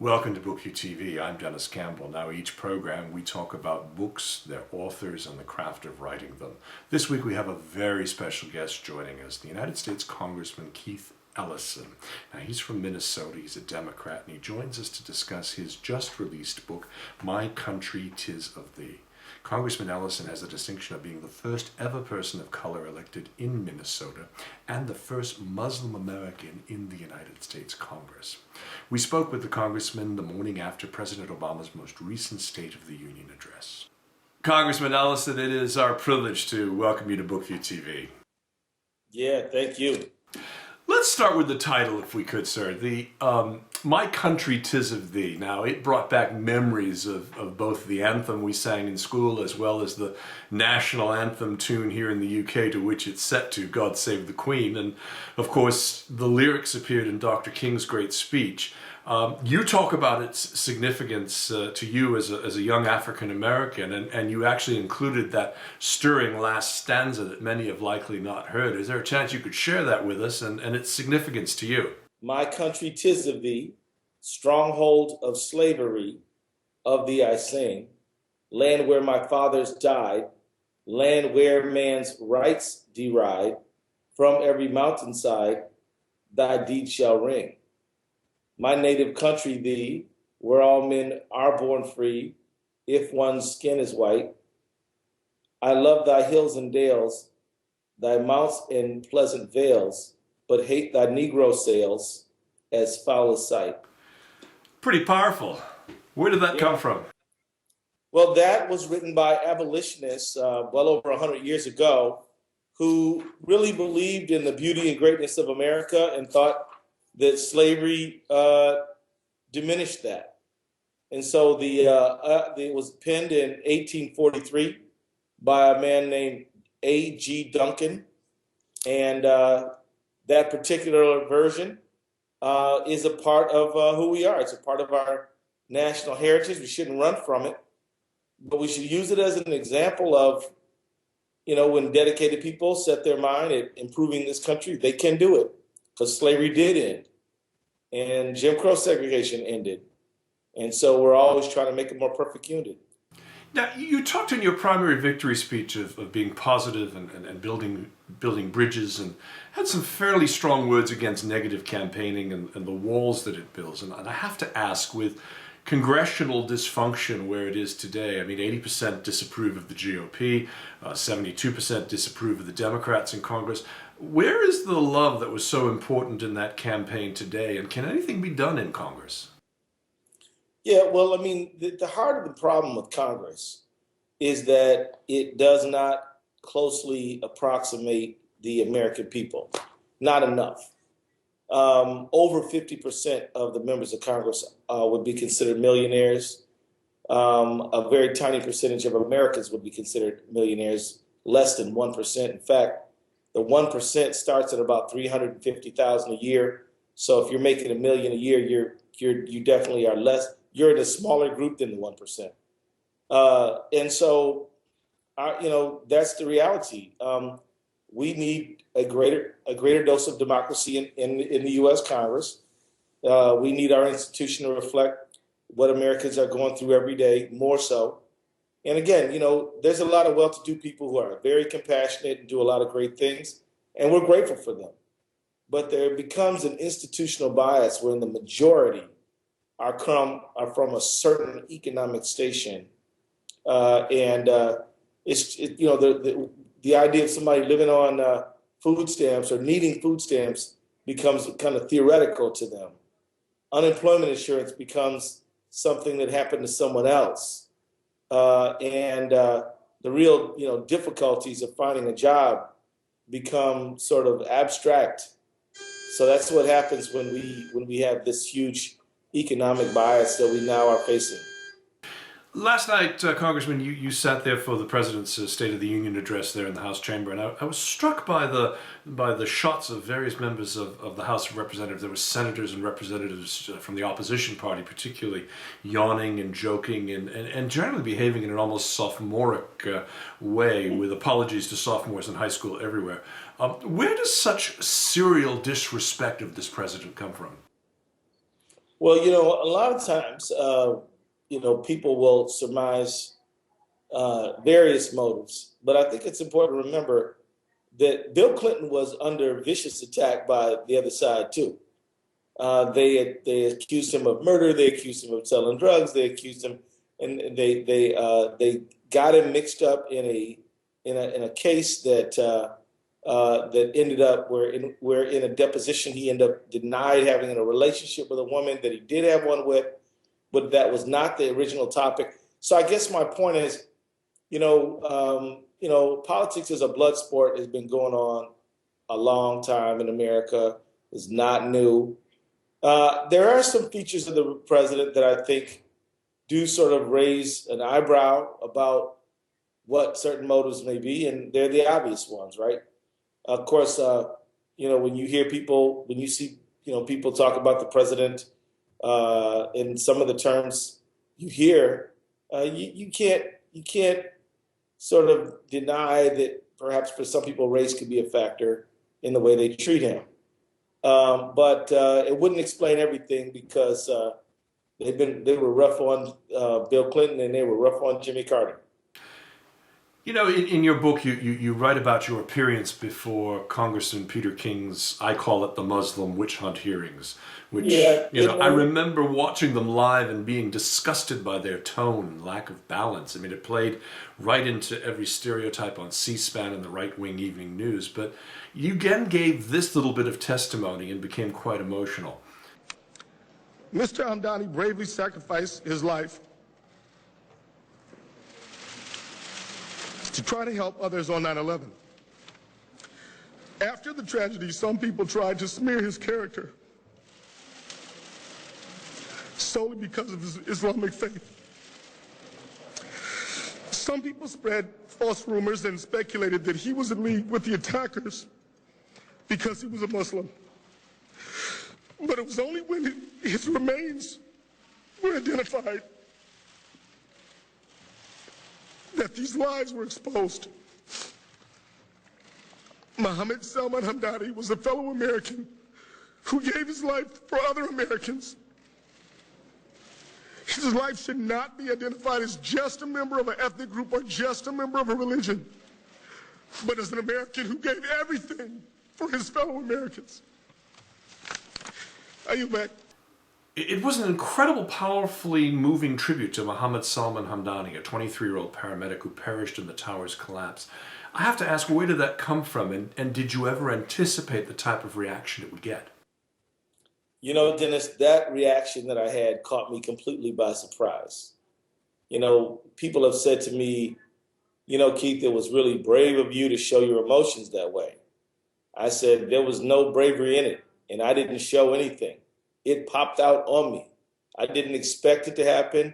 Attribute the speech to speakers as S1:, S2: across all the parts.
S1: Welcome to BookView TV. I'm Dennis Campbell. Now each program we talk about books, their authors, and the craft of writing them. This week we have a very special guest joining us, the United States Congressman Keith Ellison. Now he's from Minnesota, he's a Democrat, and he joins us to discuss his just released book, My Country 'Tis of Thee. Congressman Ellison has the distinction of being the first ever person of color elected in Minnesota and the first Muslim American in the United States Congress. We spoke with the congressman the morning after President Obama's most recent State of the Union address. Congressman Ellison, it is our privilege to welcome you to BookView TV.
S2: Yeah, thank you.
S1: Let's start with the title, if we could, sir. The My Country 'Tis of Thee. Now, it brought back memories of both the anthem we sang in school as well as the national anthem tune here in the UK to which it's set to, God Save the Queen. And, of course, the lyrics appeared in Dr. King's great speech. You talk about its significance to you as a young African American, and you actually included that stirring last stanza that many have likely not heard. Is there a chance you could share that with us and its significance to you?
S2: My country 'tis of thee, stronghold of slavery, of thee I sing. Land where my fathers died, land where man's rights deride. From every mountainside, thy deed shall ring. My native country thee, where all men are born free, if one's skin is white. I love thy hills and dales, thy mounts and pleasant vales, but hate thy Negro sails as foul as sight.
S1: Pretty powerful. Where did that come from?
S2: Well, that was written by abolitionists well over 100 years ago who really believed in the beauty and greatness of America and thought that slavery diminished that. And so it was penned in 1843 by a man named A.G. Duncan. And that particular version is a part of who we are. It's a part of our national heritage. We shouldn't run from it, but we should use it as an example of, when dedicated people set their mind at improving this country, they can do it. Because slavery did end, and Jim Crow segregation ended. And so we're always trying to make a more perfect union.
S1: Now, you talked in your primary victory speech of being positive and building bridges, and had some fairly strong words against negative campaigning and the walls that it builds. And I have to ask, with congressional dysfunction where it is today, 80% disapprove of the GOP, 72% disapprove of the Democrats in Congress. Where is the love that was so important in that campaign today, and can anything be done in Congress?
S2: Yeah, well, the heart of the problem with Congress is that it does not closely approximate the American people. Not enough. Over 50% of the members of Congress would be considered millionaires. A very tiny percentage of Americans would be considered millionaires, less than 1%. In fact, the 1% starts at about $350,000 a year. So if you're making $1 million a year, you definitely are less. You're in a smaller group than the 1%. And so, that's the reality. We need a greater dose of democracy in the U.S. Congress. We need our institution to reflect what Americans are going through every day, more so. And again, there's a lot of well-to-do people who are very compassionate and do a lot of great things, and we're grateful for them. But there becomes an institutional bias where the majority are from a certain economic station, it's the idea of somebody living on food stamps or needing food stamps becomes kind of theoretical to them. Unemployment insurance becomes something that happened to someone else. And the real, difficulties of finding a job become sort of abstract. So that's what happens when we have this huge economic bias that we now are facing.
S1: Last night, Congressman, you sat there for the President's State of the Union address there in the House chamber, and I was struck by the shots of various members of the House of Representatives. There were senators and representatives from the opposition party, particularly yawning and joking and generally behaving in an almost sophomoric way, with apologies to sophomores in high school everywhere. Where does such serial disrespect of this president come from?
S2: Well, a lot of times, people will surmise various motives, but I think it's important to remember that Bill Clinton was under vicious attack by the other side too. They accused him of murder. They accused him of selling drugs. They accused him, and they got him mixed up in a case that ended up where in a deposition he ended up denied having a relationship with a woman that he did have one with, but that was not the original topic. So I guess my point is, politics is a blood sport, has been going on a long time in America. It's not new. There are some features of the president that I think do sort of raise an eyebrow about what certain motives may be, and they're the obvious ones, right? Of course, when you hear people, when you see, people talk about the president in some of the terms you hear, you can't sort of deny that perhaps for some people race could be a factor in the way they treat him. But it wouldn't explain everything because they were rough on Bill Clinton and they were rough on Jimmy Carter.
S1: In your book, you write about your appearance before Congressman Peter King's, I call it the Muslim witch hunt hearings, which,
S2: Yeah,
S1: I remember watching them live and being disgusted by their tone and lack of balance. I mean, it played right into every stereotype on C-SPAN and the right-wing evening news. But you again gave this little bit of testimony and became quite emotional.
S3: Mr. Hamdani bravely sacrificed his life to try to help others on 9/11. After the tragedy, some people tried to smear his character solely because of his Islamic faith. Some people spread false rumors and speculated that he was in league with the attackers because he was a Muslim. But it was only when his remains were identified that these lies were exposed. Mohammed Salman Hamdani was a fellow American who gave his life for other Americans. His life should not be identified as just a member of an ethnic group or just a member of a religion, but as an American who gave everything for his fellow Americans. Are you back?
S1: It was an incredible, powerfully moving tribute to Mohammed Salman Hamdani, a 23-year-old paramedic who perished in the tower's collapse. I have to ask, where did that come from, and did you ever anticipate the type of reaction it would get?
S2: Dennis, that reaction that I had caught me completely by surprise. People have said to me, Keith, it was really brave of you to show your emotions that way. I said, there was no bravery in it, and I didn't show anything. It popped out on me. I didn't expect it to happen.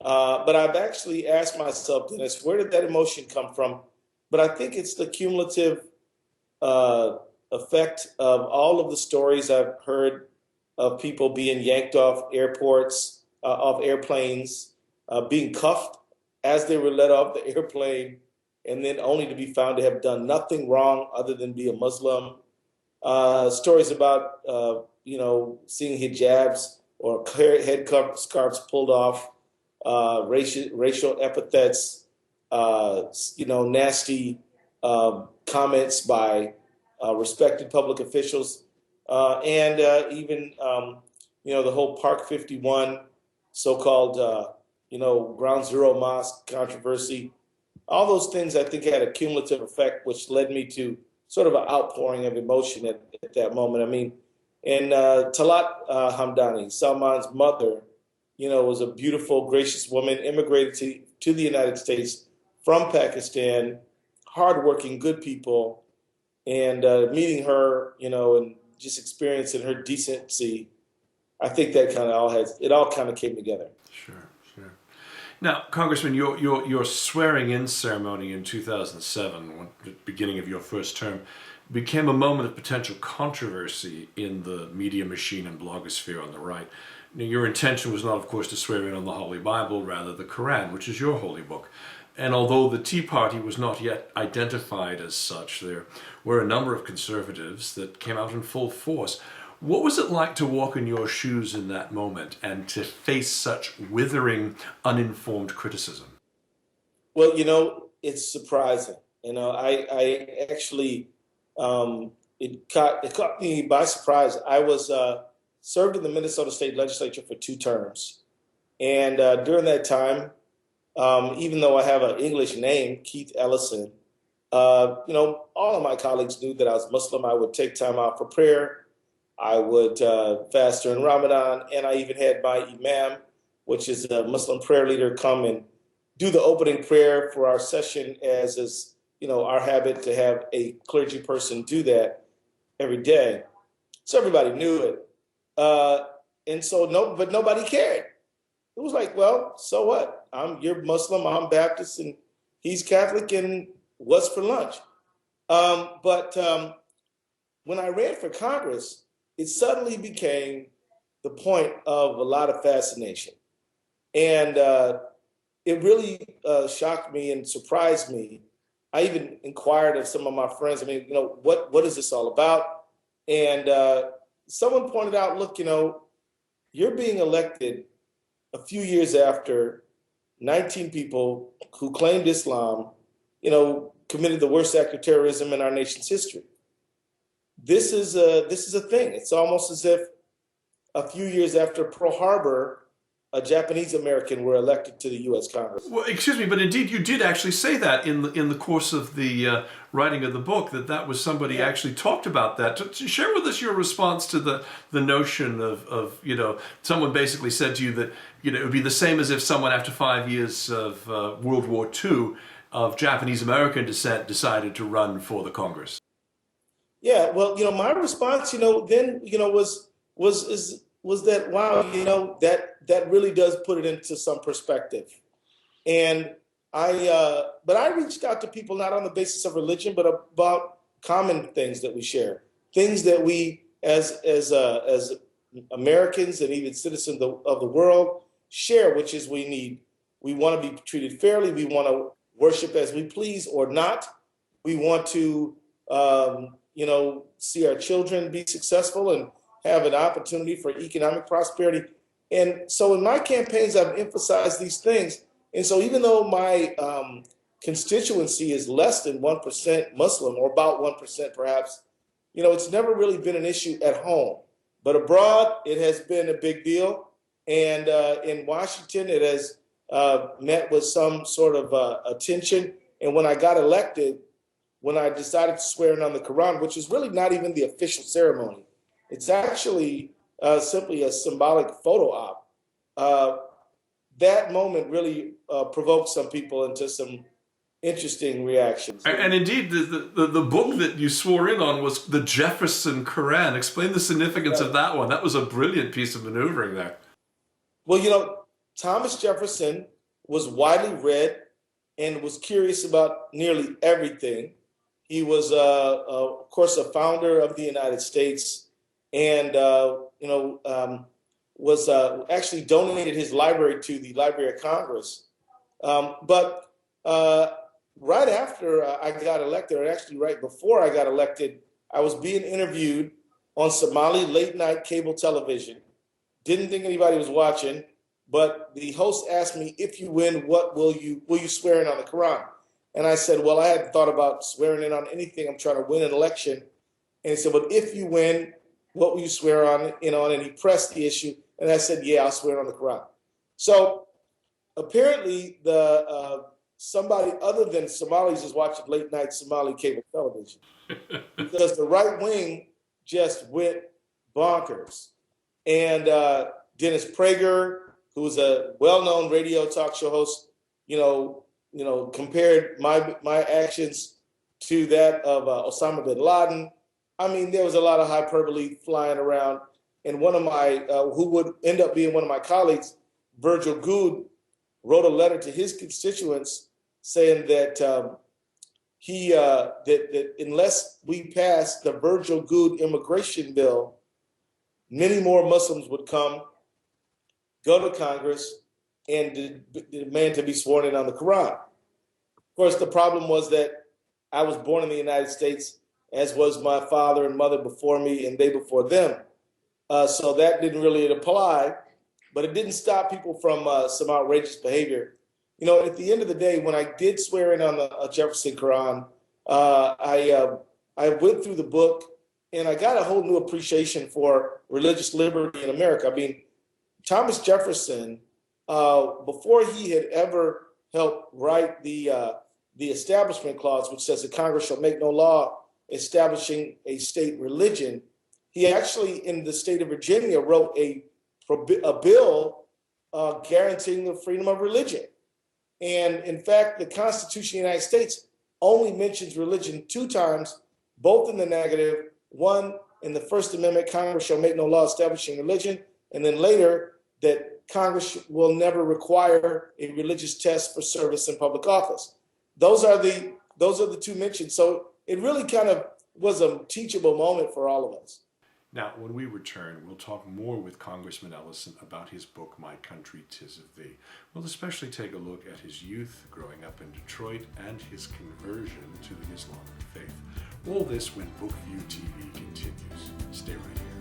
S2: But I've actually asked myself, Dennis, where did that emotion come from? But I think it's the cumulative effect of all of the stories I've heard of people being yanked off airports, off airplanes, being cuffed as they were let off the airplane, and then only to be found to have done nothing wrong other than be a Muslim. Stories about, seeing hijabs or head scarves pulled off, racial epithets, nasty comments by respected public officials, and even, the whole Park 51 so-called, Ground Zero Mosque controversy. All those things, I think, had a cumulative effect, which led me to sort of an outpouring of emotion at that moment. I mean, and Talat Hamdani, Salman's mother, was a beautiful, gracious woman, immigrated to the United States from Pakistan, hardworking, good people, and meeting her, and just experiencing her decency, I think that kind of all kind of came together.
S1: Sure. Now, Congressman, your swearing-in ceremony in 2007, the beginning of your first term, became a moment of potential controversy in the media machine and blogosphere on the right. Now, your intention was not, of course, to swear in on the Holy Bible, rather the Quran, which is your holy book. And although the Tea Party was not yet identified as such, there were a number of conservatives that came out in full force. What was it like to walk in your shoes in that moment and to face such withering, uninformed criticism?
S2: Well, it's surprising. I actually, it caught me by surprise. I was served in the Minnesota State Legislature for 2 terms, and during that time, even though I have an English name, Keith Ellison, all of my colleagues knew that I was Muslim. I would take time out for prayer. I would fast during Ramadan, and I even had my imam, which is a Muslim prayer leader, come and do the opening prayer for our session, as is our habit to have a clergy person do that every day. So everybody knew it, and so but nobody cared. It was like, well, so what? You're Muslim, I'm Baptist, and he's Catholic, and what's for lunch? But when I ran for Congress, it suddenly became the point of a lot of fascination. And it really shocked me and surprised me. I even inquired of some of my friends, what is this all about? And someone pointed out, look, you're being elected a few years after 19 people who claimed Islam, committed the worst act of terrorism in our nation's history. This is a thing. It's almost as if a few years after Pearl Harbor, a Japanese American were elected to the U.S. Congress.
S1: Well, excuse me, but indeed you did actually say that in the course of the writing of the book, that was somebody actually talked about that. To share with us your response to the notion of someone basically said to you that it would be the same as if someone after 5 years of World War II of Japanese American descent decided to run for the Congress.
S2: Yeah, well, my response, then, was that, wow, that really does put it into some perspective. And but I reached out to people not on the basis of religion, but about common things that we share, things that we as Americans and even citizens of the world share, which is we want to be treated fairly. We want to worship as we please or not. We want to, see our children be successful and have an opportunity for economic prosperity. And so in my campaigns, I've emphasized these things. And so even though my constituency is less than 1% Muslim, or about 1% perhaps, it's never really been an issue at home. But abroad, it has been a big deal. And in Washington, it has met with some sort of attention. And when I got elected, when I decided to swear in on the Quran, which is really not even the official ceremony, it's actually simply a symbolic photo op. That moment really provoked some people into some interesting reactions.
S1: And indeed, the book that you swore in on was the Jefferson Quran. Explain the significance of that one. That was a brilliant piece of maneuvering there.
S2: Well, Thomas Jefferson was widely read and was curious about nearly everything. He was, of course, a founder of the United States, and was actually donated his library to the Library of Congress. But right after I got elected, or actually right before I got elected, I was being interviewed on Somali late night cable television. Didn't think anybody was watching, but the host asked me, if you win, what will you swear in on the Quran? And I said, well, I hadn't thought about swearing in on anything. I'm trying to win an election. And he said, but if you win, what will you swear on? And he pressed the issue. And I said, yeah, I'll swear on the Quran. So apparently somebody other than Somalis is watching late night Somali cable television because the right wing just went bonkers. And Dennis Prager, who's a well-known radio talk show host, compared my actions to that of Osama bin Laden. I mean, there was a lot of hyperbole flying around. And one of my, who would end up being one of my colleagues, Virgil Goode, wrote a letter to his constituents saying that that unless we pass the Virgil Goode immigration bill, many more Muslims would go to Congress and demand to be sworn in on the Quran. Of course, the problem was that I was born in the United States, as was my father and mother before me, and they before them. So that didn't really apply, but it didn't stop people from some outrageous behavior. You know, at the end of the day, when I did swear in on the Jefferson Quran, I went through the book and I got a whole new appreciation for religious liberty in America. I mean, Thomas Jefferson, before he had ever helped write the Establishment Clause, which says the Congress shall make no law establishing a state religion, he actually, in the state of Virginia, wrote a bill guaranteeing the freedom of religion. And in fact, the Constitution of the United States only mentions religion 2 times, both in the negative. One, in the First Amendment, Congress shall make no law establishing religion, and then later that Congress will never require a religious test for service in public office. Those are the 2 mentions. So it really kind of was a teachable moment for all of us.
S1: Now, when we return, we'll talk more with Congressman Ellison about his book, My Country, 'Tis of Thee. We'll especially take a look at his youth growing up in Detroit and his conversion to the Islamic faith. All this when Bookview TV continues. Stay right here.